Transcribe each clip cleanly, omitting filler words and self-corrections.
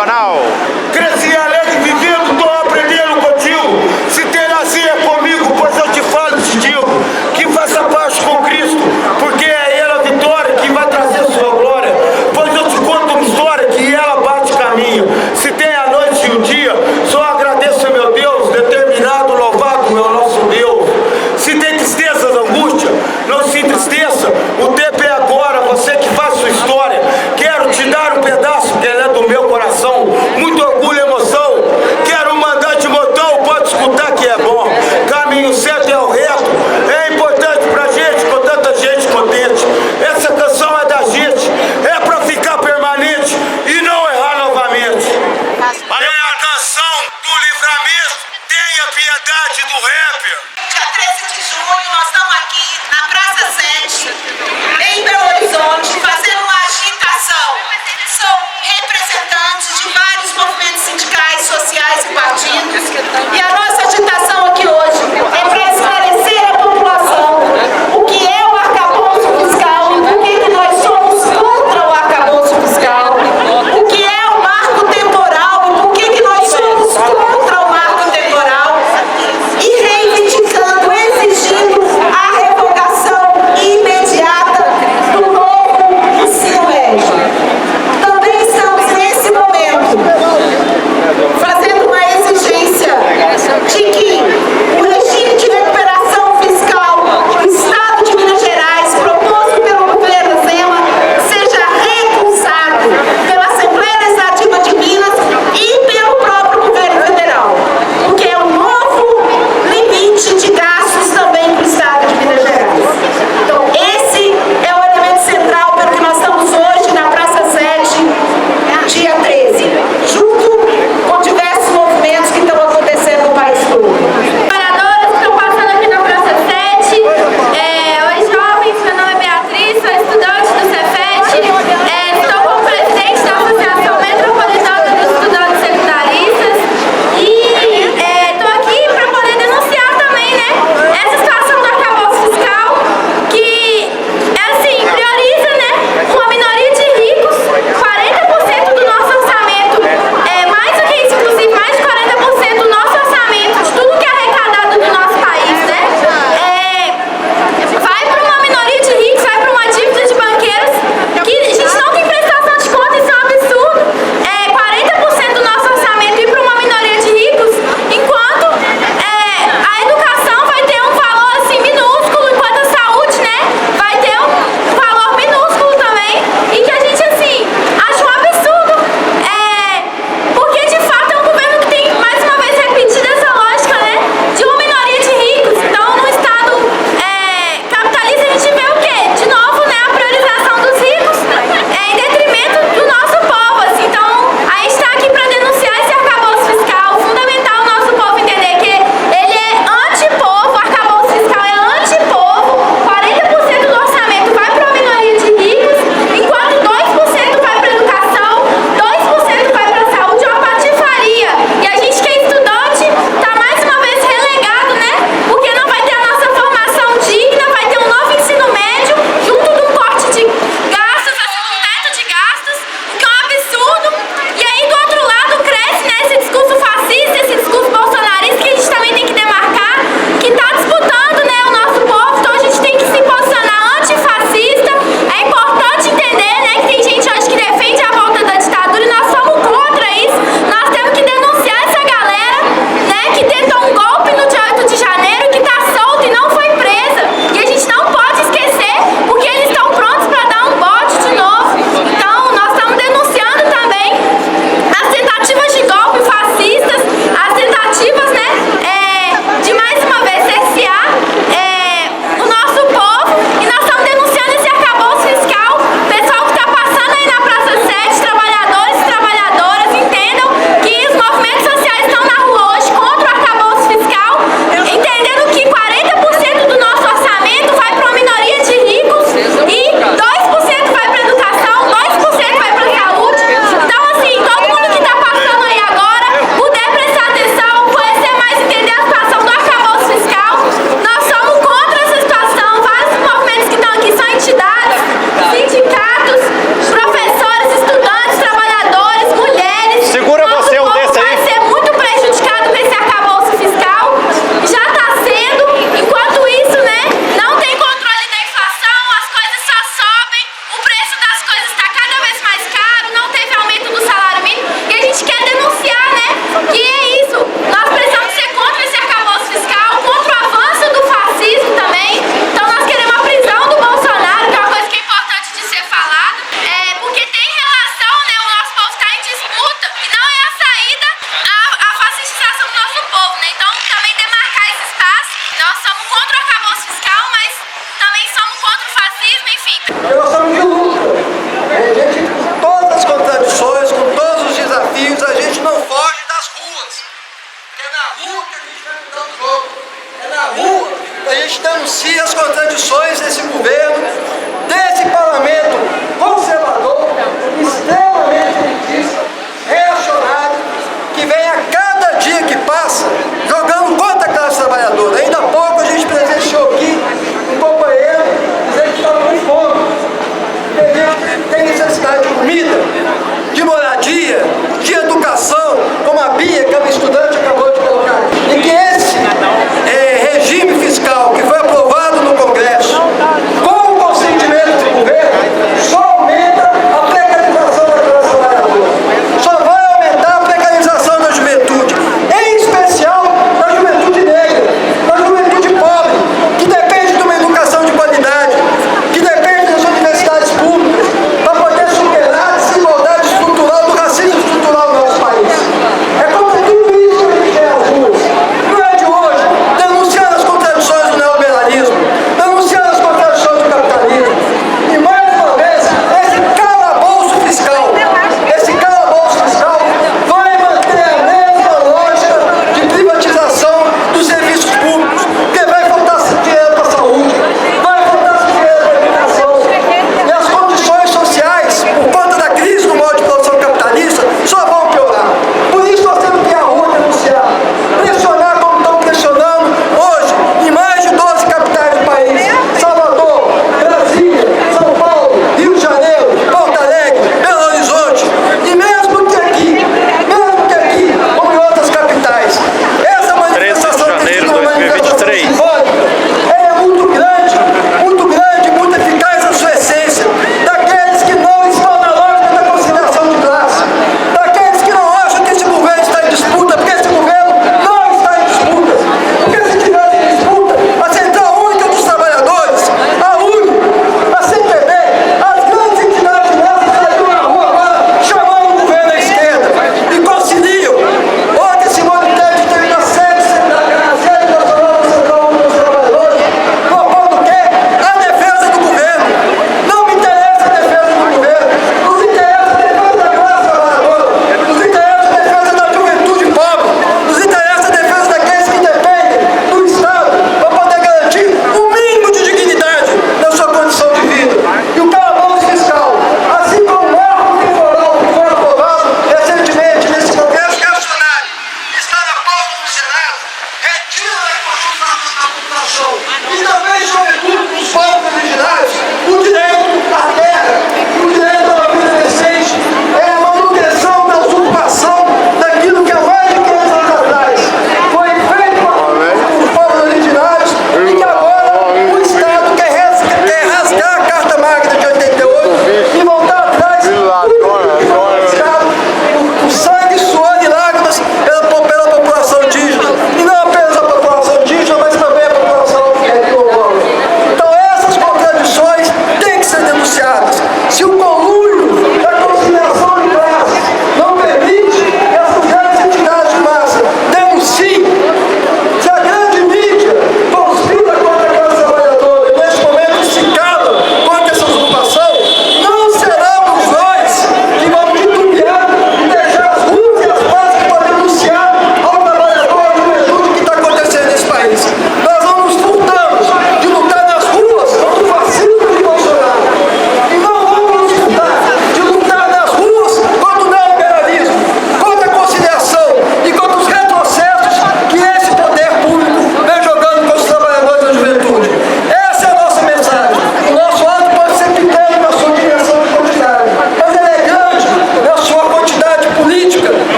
Nacional. Cresci alegre vivendo, tô aprendendo contigo. Se terás é comigo, pois eu te falo e te digo que faça parte com Cristo, porque é Ele a vitória que vai trazer sua glória. Pois eu te conto uma história que ela bate caminho. Se tem a noite e o dia, só agradeço a meu Deus, determinado, louvado meu nosso Deus. Se tem tristezas, angústia, não se entristeça, o tempo é agora, você que faz sua história. Quero te dar um pedaço que ela é do meu coração.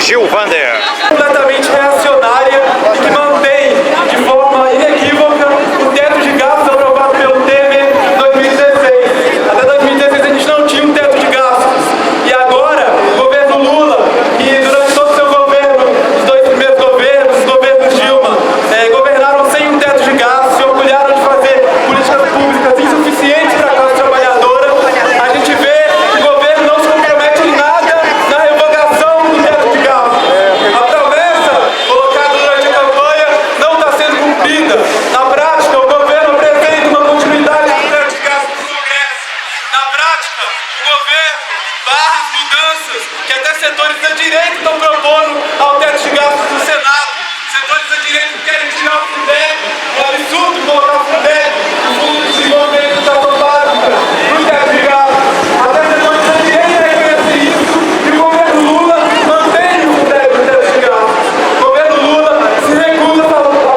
Gil Vander. Completamente reacionária e que mantém de forma inequívoca o teto de gastos aprovado pelo Temer em 2016. Até 2016 a gente não tinha um teto de gastos. E agora, o governo Lula, que durante todo o seu governo, os dois primeiros governos, os governos Dilma, governaram sem um teto de gastos, se orgulharam de fazer políticas públicas insuficientes para a classe trabalhadora. A gente vê que o governo não se compromete em nada na revogação do teto de gastos. A promessa colocada durante a campanha não está sendo cumprida. Na prática, o governo apresenta uma continuidade do teto de gastos no Congresso. Na prática, o governo barra as mudanças que até setores da direita estão propondo ao teto de gastos do Senado. Setores da direita que querem tirar o Fundeb. É absurdo colocar o Fundeb, o Fundo de Desenvolvimento da Educação Básica, no teto de gastos. Até setores da direita reconhecem isso e o governo Lula mantém o Fundeb no teto de gastos. O governo Lula se recusa a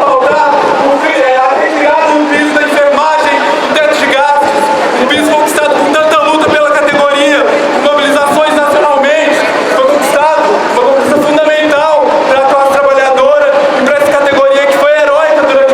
pautar a retirada do piso da enfermagem do teto de gastos, um piso conquistado com tanta luta pela categoria, com mobilizações nacionalmente, foi conquistado, uma conquista fundamental para a classe trabalhadora e para essa categoria que foi heróica durante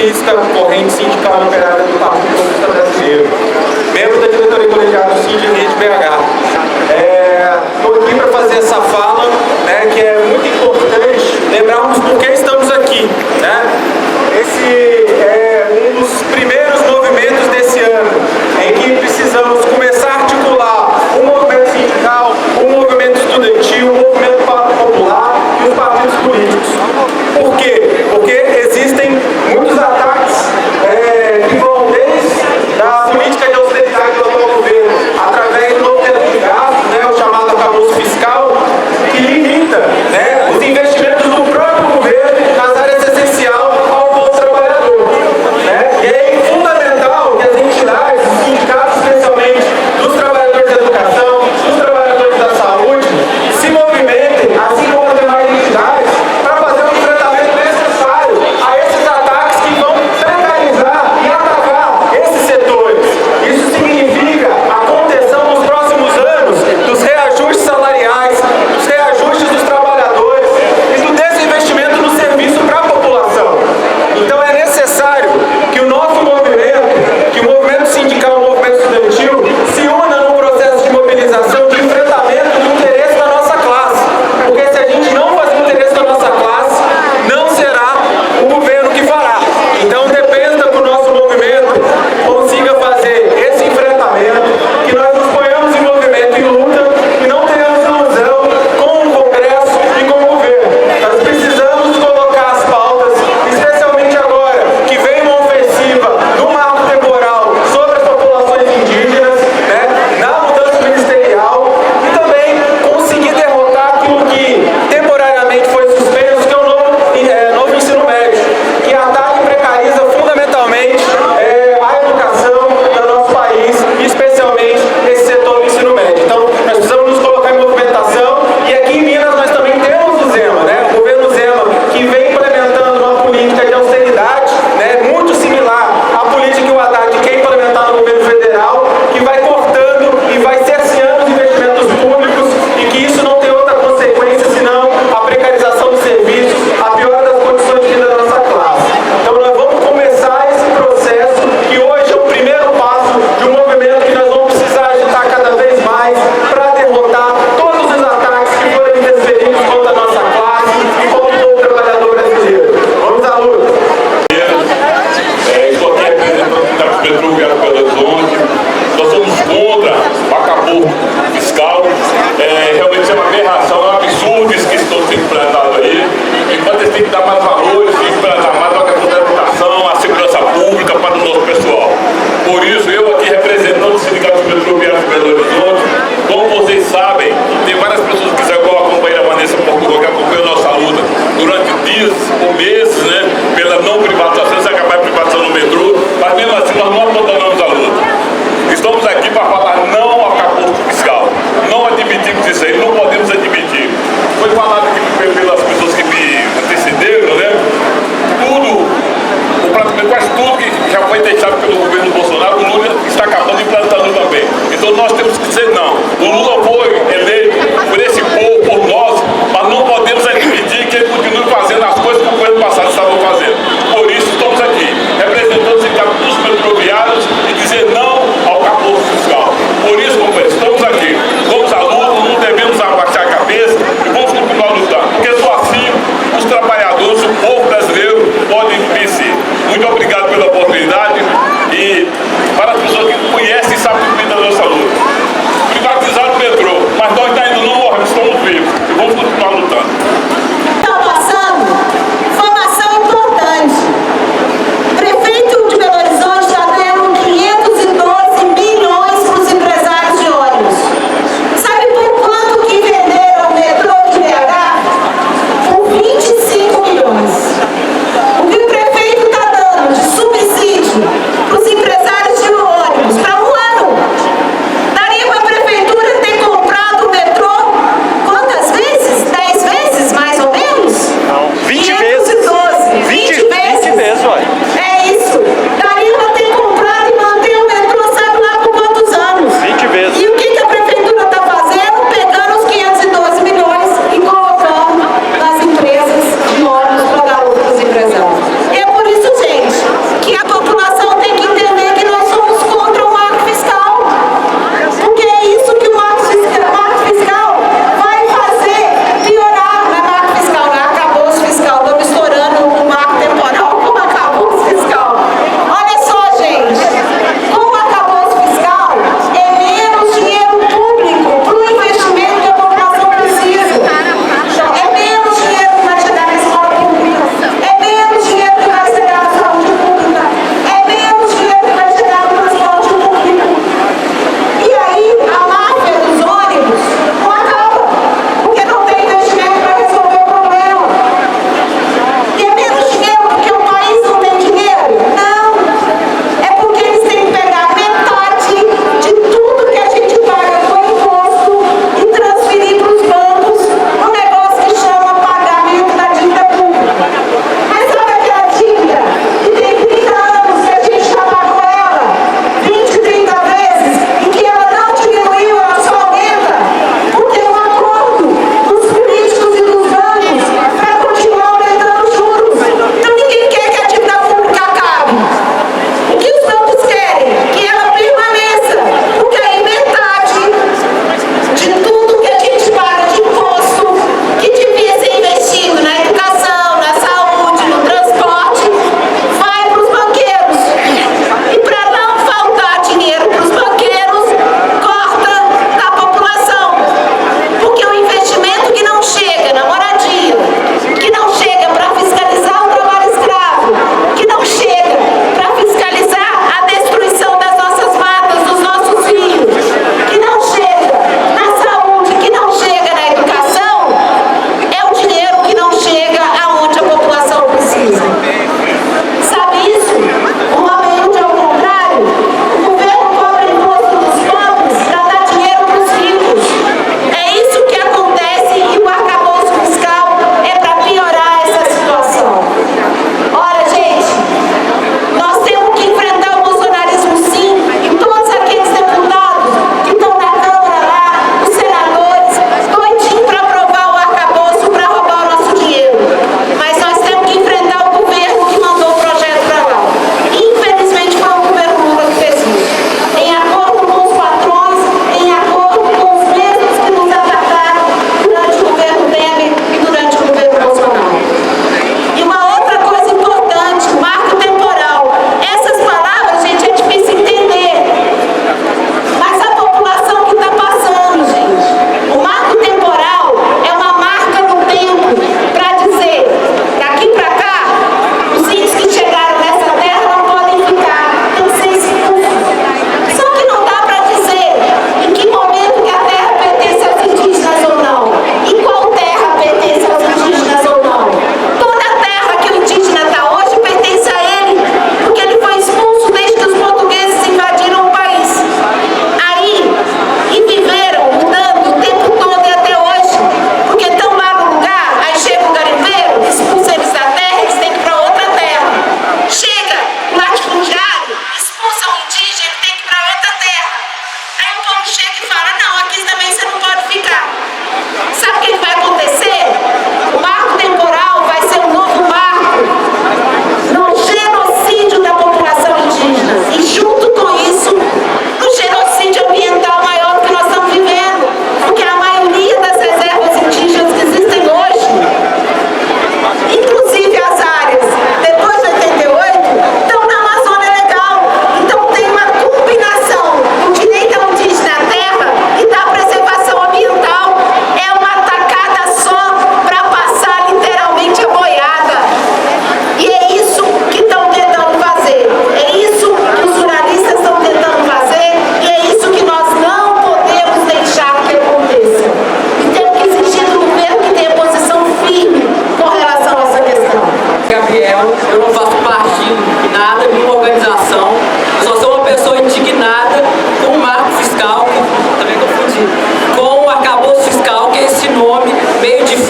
congressista, corrente sindical operária do Partido Comunista Brasileiro, membro da diretoria colegiada do Sind Rede BH. Estou aqui para fazer essa fala, né, que é muito importante lembrarmos por que estamos aqui, né? Esse é um dos primeiros movimentos desse ano, em que precisamos começar a articular o movimento sindical, o movimento estudantil, o movimento popular e os partidos políticos. Por quê? Porque existem muitos ataques que vão desde a política de austeridade do atual governo, através do novo teto de gastos, né, o chamado arcabouço fiscal, que limita, né, os investimentos do próprio governo nas áreas essenciais ao povo trabalhador.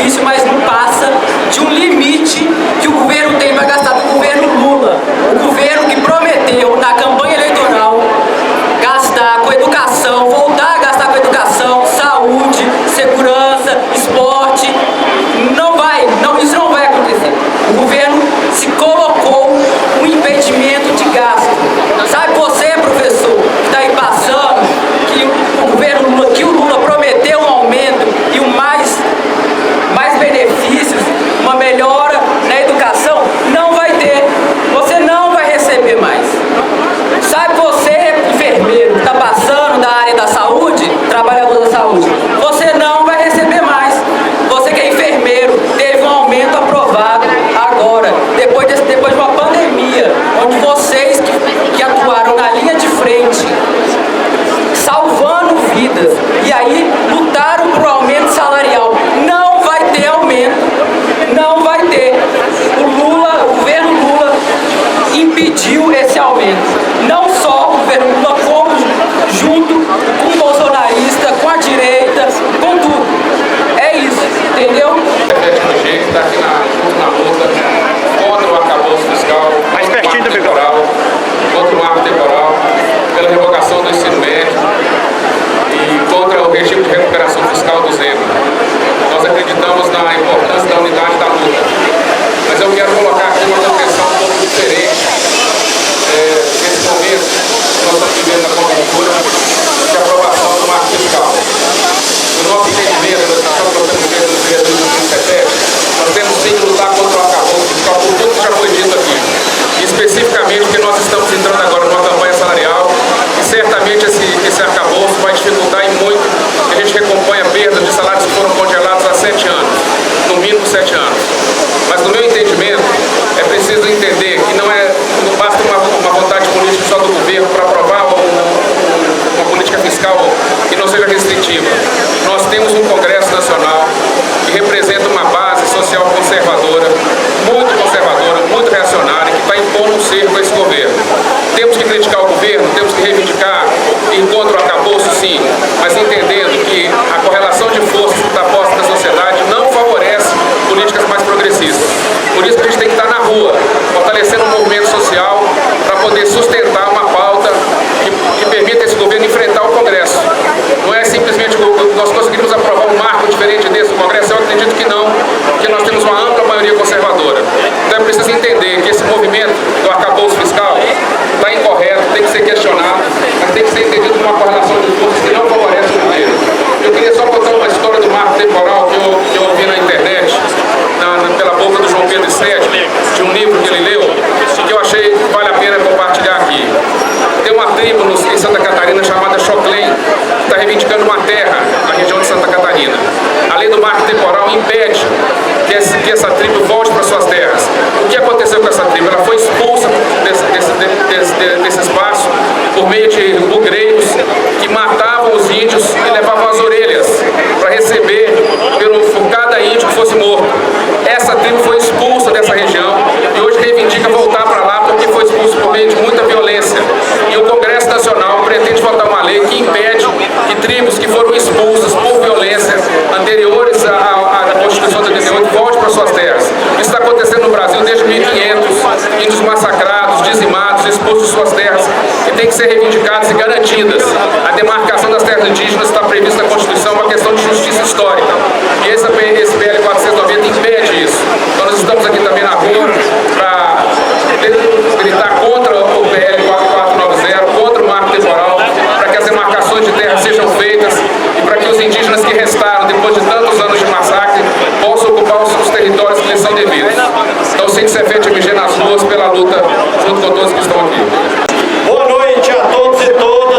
benefício, mas não passa de um limite que o governo tem para gastar do governo Lula. O governo que prometeu na campanha eleitoral gastar com educação, voltar a gastar com educação, saúde, segurança, esporte. Isso não vai acontecer. O governo se colocou um impedimento de gasto. Sabe você, professor, que está aí passando, que o governo Lula, que o Lula prometeu um aumento e mais benefícios, uma melhora na educação? Não vai ter. Você não vai receber mais. Sabe você, enfermeiro, que está passando da área da saúde, trabalhador da saúde, você não vai receber mais. Você que é enfermeiro, teve um aumento aprovado agora, depois de uma pandemia, onde vocês que atuaram na linha de frente, salvando vidas, e aí lutaram por aumento salarial. Não vai ter aumento, não vai ter. O governo Lula impediu esse aumento. Não só o governo Lula, como junto com o bolsonarista, com a direita, com tudo. É isso, entendeu? Está aqui na luta contra o arcabouço fiscal, Mais pertinho do temporal, contra o marco temporal, pela revogação do ensino médio e contra o regime de recuperação fiscal do zero. Nós acreditamos na importância da unidade da luta, mas eu quero colocar aqui uma concepção um pouco diferente nesse momento que nós estamos vivendo na conjuntura de aprovação do marco fiscal. No nosso entendimento, da discussão que nós temos feito no dia de 2017, nós temos sim que lutar contra o arcabouço fiscal por tudo que já foi dito aqui. E especificamente porque nós estamos entrando agora numa campanha salarial e certamente esse arcabouço vai dificultar em muito que a gente recomponha perdas de salários que foram congelados há 7 anos, no mínimo 7 anos. Mas no meu entendimento, é preciso entender que não basta uma vontade política só do governo para aprovar uma política fiscal que não seja restritiva. Nós temos um Congresso Nacional que representa uma base social conservadora, muito reacionária, que está impondo um cerco a esse governo. Temos que criticar o governo, temos que reivindicar ir contra o arcabouço, sim, mas entendendo que a correlação de forças que está posta na sociedade não favorece políticas mais progressistas. Por isso que a gente tem que estar na rua, fortalecendo o movimento social para poder sustentar uma pauta que permita esse governo enfrentar o Congresso. Não é simplesmente nós conseguimos aprovar um marco diferente desse do Congresso, eu acredito que não, porque nós temos uma ampla maioria conservadora. Então é preciso entender que esse movimento do arcabouço fiscal está incorreto, tem que ser questionado, mas tem que ser entendido como uma correlação de forças que não favorece o governo. Eu queria só contar uma história do marco temporal que eu ouvi na internet, pela boca do João Pedro VII, de um livro que ele leu, e que eu achei que vale a pena compartilhar aqui. Tem uma tribo em Santa Catarina chamada Choclen, que está reivindicando uma terra na região de Santa Catarina. A lei do marco temporal impede que essa tribo volte para suas terras. O que aconteceu com essa tribo? Ela foi expulsa desse espaço por meio de bugreiros que matavam os índios e levavam as orelhas para receber por cada índio que fosse morto. Essa tribo foi expulsa dessa região e hoje reivindica voltar para lá porque foi expulso por meio de muita violência. E o Congresso Nacional pretende votar uma lei que impede que tribos que foram expulsas por violência anteriores à Constituição de 88 voltem para suas terras. Isso está acontecendo no Brasil desde 1500, índios massacrados, dizimados, expulsos de suas terras, que têm que ser reivindicadas e garantidas. A demarcação das terras indígenas está prevista na Constituição, uma questão de justiça histórica. E esse PL 490 impede isso. Então nós estamos aqui também na rua para gritar contra o PL 4490, contra o marco temporal, para que as demarcações de terra sejam feitas e para que os indígenas que restaram depois de tantos anos de massacre possam ocupar os territórios que lhes são devidos. Então, sem que se efete MG nas ruas pela luta junto com todos que estão aqui. Boa noite a todos e todas.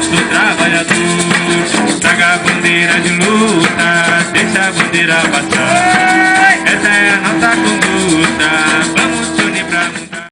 do trabalhador. Traga a bandeira de luta, deixa a bandeira passar. Essa é a nossa conduta.